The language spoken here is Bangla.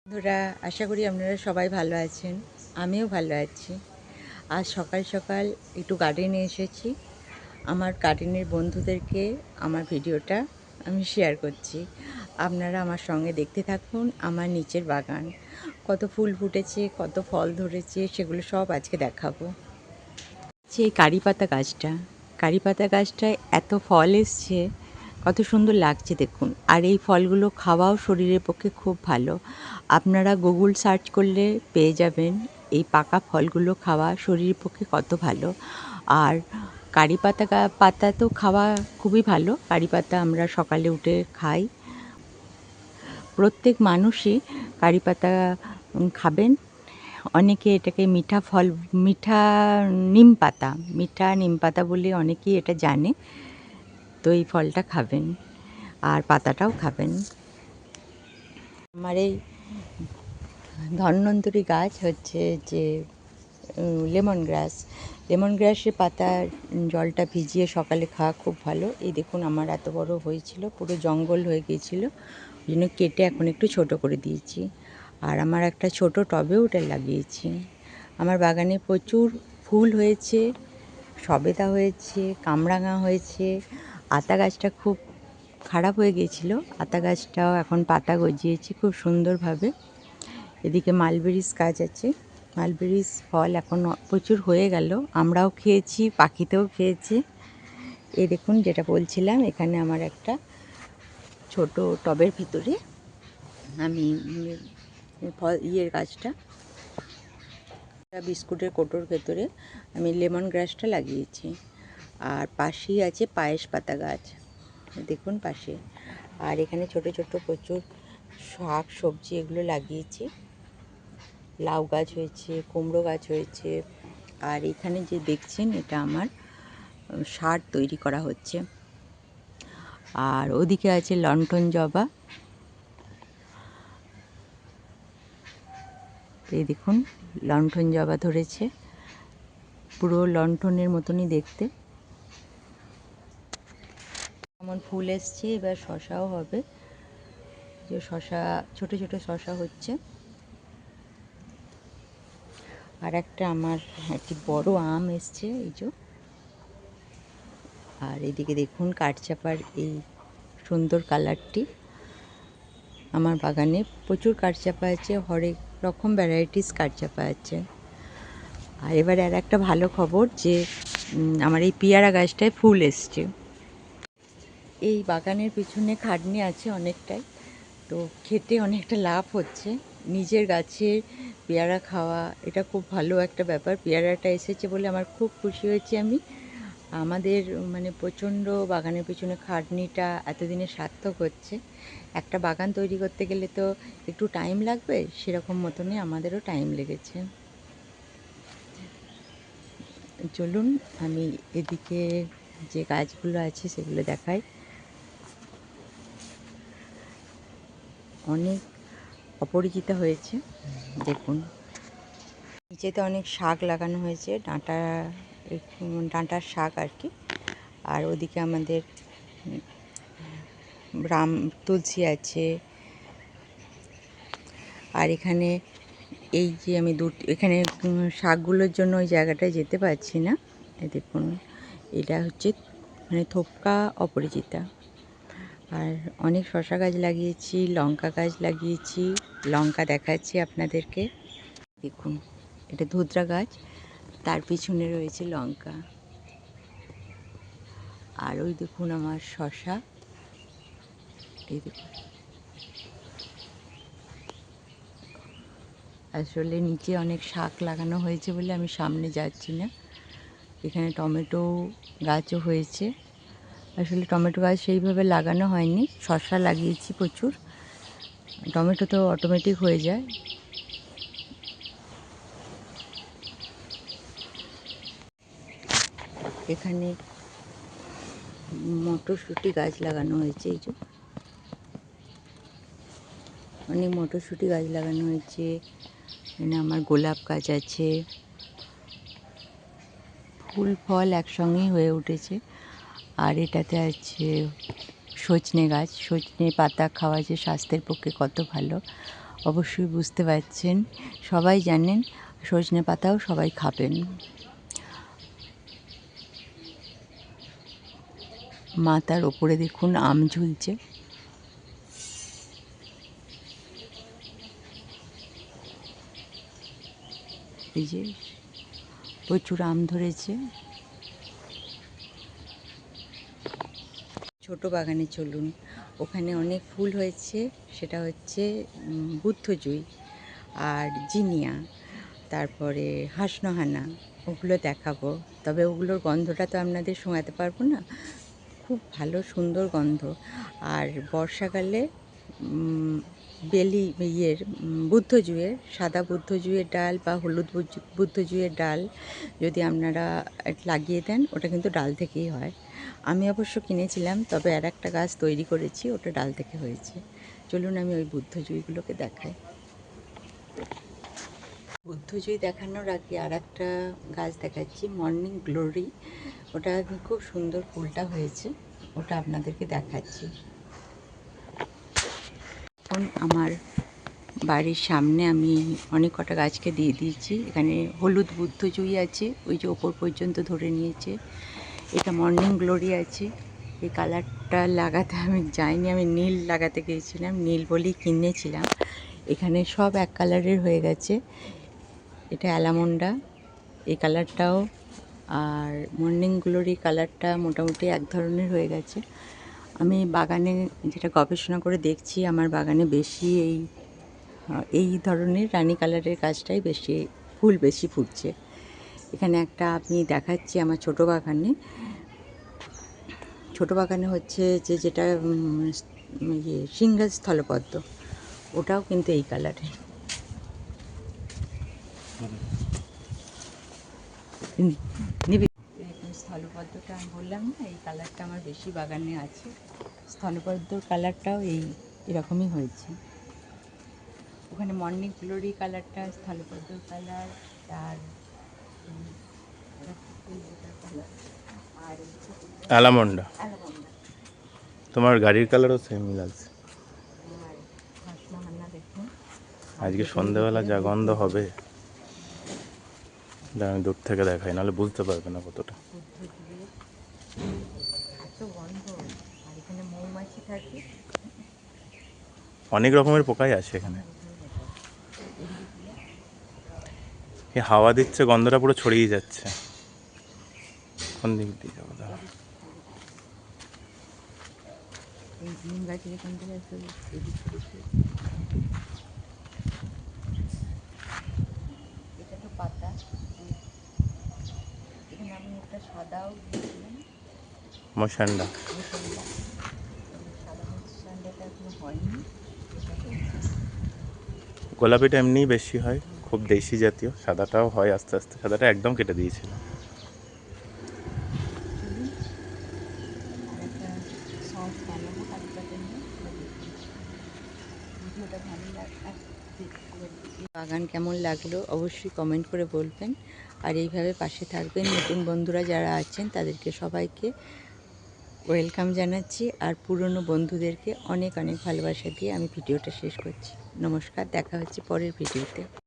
বন্ধুরা, আশা করি আপনারা সবাই ভালো আছেন। আমিও ভালো আছি। আজ সকাল সকাল একটু গার্ডেনে এসেছি। আমার গার্ডেনের বন্ধুদেরকে আমার ভিডিওটা আমি শেয়ার করছি। আপনারা আমার সঙ্গে দেখতে থাকুন আমার নিচের বাগান। কত ফুল ফুটেছে, কত ফল ধরেছে, সেগুলো সব আজকে দেখাবো। এই কারি পাতা গাছটায় এত ফল এসছে, কত সুন্দর লাগছে দেখুন। আর এই ফলগুলো খাওয়াও শরীরের পক্ষে খুব ভালো। আপনারা গুগল সার্চ করলে পেয়ে যাবেন এই পাকা ফলগুলো খাওয়া শরীরের পক্ষে কত ভালো। আর কারি পাতা তো খাওয়া খুবই ভালো। কারি পাতা আমরা সকালে উঠে খাই। প্রত্যেক মানুষই কারি পাতা খাবেন। অনেকে এটাকে মিঠা নিম পাতা বলে অনেকেই এটা জানে। তো এই ফলটা খাবেন আর পাতাটাও খাবেন। আমার এই ধন্বন্তরী গাছ হচ্ছে যে লেমন গ্রাসের পাতার জলটা ভিজিয়ে সকালে খাওয়া খুব ভালো। এই দেখুন আমার এত বড় হয়েছিল, পুরো জঙ্গল হয়ে গিয়েছিল, ওই জন্য কেটে এখন একটু ছোট করে দিয়েছি। আর আমার একটা ছোট টবেও ওটা লাগিয়েছি। আমার বাগানে প্রচুর ফুল হয়েছে, সবেদা হয়েছে, কামরাঙা হয়েছে। আতা গাছটা খুব খারাপ হয়ে গিয়েছিল, আতা গাছটাও এখন পাতা গজিয়েছে খুব সুন্দরভাবে। এদিকে মালবেরিস গাছ আছে, মালবেরিস ফল এখন প্রচুর হয়ে গেল, আমরাও খেয়েছি, পাখিতেও খেয়েছে। এই দেখুন যেটা বলছিলাম, এখানে আমার একটা ছোট টবের ভিতরে আমি গাছটা বিস্কুটের কৌটোর ভেতরে আমি লেমন গ্রাসটা লাগিয়েছি। আর পাশেই আছে পায়েস পাতা গাছ, দেখুন পাশে। আর এখানে ছোট ছোট প্রচুর শাক সবজি এগুলো লাগিয়েছি। লাউ গাছ হয়েছে, কুমড়ো গাছ হয়েছে। আর এখানে যে দেখছেন এটা আমার সার তৈরি করা হচ্ছে। আর ওদিকে আছে লণ্ঠন জবা, এই দেখুন লণ্ঠন জবা ধরেছে, পুরো লণ্ঠনের মতনই দেখতে। এমন ফুল এসছে, এবার শশাও হবে, যে শশা ছোট ছোট শশা হচ্ছে। আর একটা আমার একটি বড় আম এসছে, এই যে। আর এদিকে দেখুন কাঠচাপার এই সুন্দর কালারটি। আমার বাগানে প্রচুর কাঠচাপা আছে, হরেক রকম ভ্যারাইটিস কাঠচাপা আছে। আর এবারে আর একটা ভালো খবর যে আমার এই পেয়ারা গাছটায় ফুল এসছে। এই বাগানের পিছনে খাটনি আছে অনেকটাই, তো খেতে অনেকটা লাভ হচ্ছে। নিজের গাছের পেয়ারা খাওয়া এটা খুব ভালো একটা ব্যাপার। পেয়ারাটা এসেছে বলে আমার খুব খুশি হয়েছি আমি। আমাদের মানে প্রচণ্ড বাগানের পিছনে খাটনিটা এতদিনে সার্থক হচ্ছে। একটা বাগান তৈরি করতে গেলে তো একটু টাইম লাগবে, সেরকম মতনই আমাদেরও টাইম লেগেছে। চলুন আমি এদিকে যে গাছগুলো আছে সেগুলো দেখাই। অনেক অপরাজিতা হয়েছে, দেখুন। নিচেতে অনেক শাক লাগানো হয়েছে, ডাঁটার শাক আর কি। আর ওদিকে আমাদের তুলসী আছে। আর এখানে এই যে আমি এখানে শাকগুলোর জন্য ওই জায়গাটায় যেতে পারছি না। এই দেখুন এটা হচ্ছে মানে থোপকা অপরাজিতা। আর অনেক শসা গাছ লাগিয়েছি, লঙ্কা গাছ লাগিয়েছি, লঙ্কা দেখাচ্ছি আপনাদেরকে। দেখুন এটা ধুতরা গাছ, তার পিছনে রয়েছে লঙ্কা। আর ওই দেখুন আমার শসা, এই দেখুন। আসলে নিচে অনেক শাক লাগানো হয়েছে বলে আমি সামনে যাচ্ছি না। এখানে টমেটো গাছও হয়েছে। আসলে টমেটো গাছ সেইভাবে লাগানো হয়নি, শসা লাগিয়েছি প্রচুর। টমেটো তো অটোমেটিক হয়ে যায়। এখানে মটরশুঁটি গাছ লাগানো হয়েছে, এই যে অনেক মটরশুঁটি গাছ লাগানো হয়েছে। এখানে আমার গোলাপ গাছ আছে, ফুল ফল একসঙ্গেই হয়ে উঠেছে। আর এটাতে আছে সজনে গাছ, সজনে পাতা খাওয়া যে স্বাস্থ্যের পক্ষে কত ভালো। অবশ্যই বুঝতে পারছেন, সবাই জানেন সজনে পাতাও সবাই খাবেন। মাথার ওপরে দেখুন আম ঝুলছে। এই যে প্রচুর আম ধরেছে। ছোট বাগানে চলুন, ওখানে অনেক ফুল হয়েছে, সেটা হচ্ছে বুদ্ধজুঁই আর জিনিয়া, তারপরে হাসনোহানা, ওগুলো দেখাবো। তবে ওগুলোর গন্ধটা তো আপনাদের শোনাতে পারবো না, খুব ভালো সুন্দর গন্ধ। আর বর্ষাকালে বেলি বুদ্ধজুঁইয়ের, সাদা বুদ্ধজুঁইয়ের ডাল বা হলুদ বুদ্ধজুঁইয়ের ডাল যদি আপনারা লাগিয়ে দেন, ওটা কিন্তু ডাল থেকেই হয়। আমি অবশ্য কিনেছিলাম, তবে আর একটা গাছ তৈরি করেছি, ওটা ডাল থেকে হয়েছে। চলুন আমি ওই বুদ্ধজুঁইগুলোকে দেখাই। বুদ্ধজুঁই দেখানোর আগে আর একটা গাছ দেখাচ্ছি, মর্নিং গ্লোরি। ওটা খুব সুন্দর ফুলটা হয়েছে, ওটা আপনাদেরকে দেখাচ্ছি। এখন আমার বাড়ির সামনে আমি অনেক কটা গাছকে দিয়ে দিয়েছি। এখানে হলুদ বুদ্ধজুঁই আছে, ওই যে ওপর পর্যন্ত ধরে নিয়েছে। এটা মর্নিং গ্লোরি আছে। এই কালারটা লাগাতে আমি যাইনি, আমি নীল লাগাতে গিয়েছিলাম, নীল বলেই কিনেছিলাম। এখানে সব এক কালারের হয়ে গেছে। এটা অ্যালামন্ডা, এই কালারটাও, আর মর্নিং গ্লোরি কালারটা মোটামুটি এক ধরনের হয়ে গেছে। আমি বাগানে যেটা গবেষণা করে দেখছি, আমার বাগানে বেশি এই ধরনের রানী কালারের গাছটাই বেশি ফুল বেশি ফুটছে। এখানে একটা আমি দেখাচ্ছি আমার ছোটো বাগানে হচ্ছে যেটা সিংহাজ স্থলপদ্ম, ওটাও কিন্তু এই কালারের। নিবি স্থলপদ্মটা আমি বললাম না, এই কালারটা আমার বেশি বাগানে আছে। স্থলপদ্মর কালারটাও এরকমই হয়েছে। ওখানে মর্নিং গ্লোরি কালারটা স্থলপদ্মর কালার, আর অ্যালামন্ডা। তোমার গাড়ির কালারও সেম মিলাচ্ছে। আজকে সন্ধ্যাবেলা যা গন্ধ হবে, আমি দূর থেকে দেখাই, নাহলে বুঝতে পারবে না কতটা। অনেক রকমের পোকাই আছে এখানে। এই হাওয়া দিচ্ছে, গন্ধটা পুরো ছড়িয়ে যাচ্ছে। কোন দিক দিয়ে যাবো দাঁড়া। এটা তো পাতা, এখানে আমি একটা সাদাও দিয়েছিলাম, মশান্ডা। সাদা মশান্ডাটা এখনো হয়নি। গোলাপিটা এমনিই বেশি হয়, খুব দেশি জাতীয়। সাদাটাও হয় আস্তে আস্তে, সাদাটা একদম কেটে দিয়েছিল। বাগান কেমন লাগলো অবশ্যই কমেন্ট করে বলবেন, আর এইভাবে পাশে থাকবেন। নতুন বন্ধুরা যারা আছেন তাদেরকে সবাইকে ওয়েলকাম জানাচ্ছি, আর পুরনো বন্ধুদেরকে অনেক অনেক ভালোবাসা দিয়ে আমি ভিডিওটা শেষ করছি। নমস্কার, দেখা হচ্ছে পরের ভিডিওতে।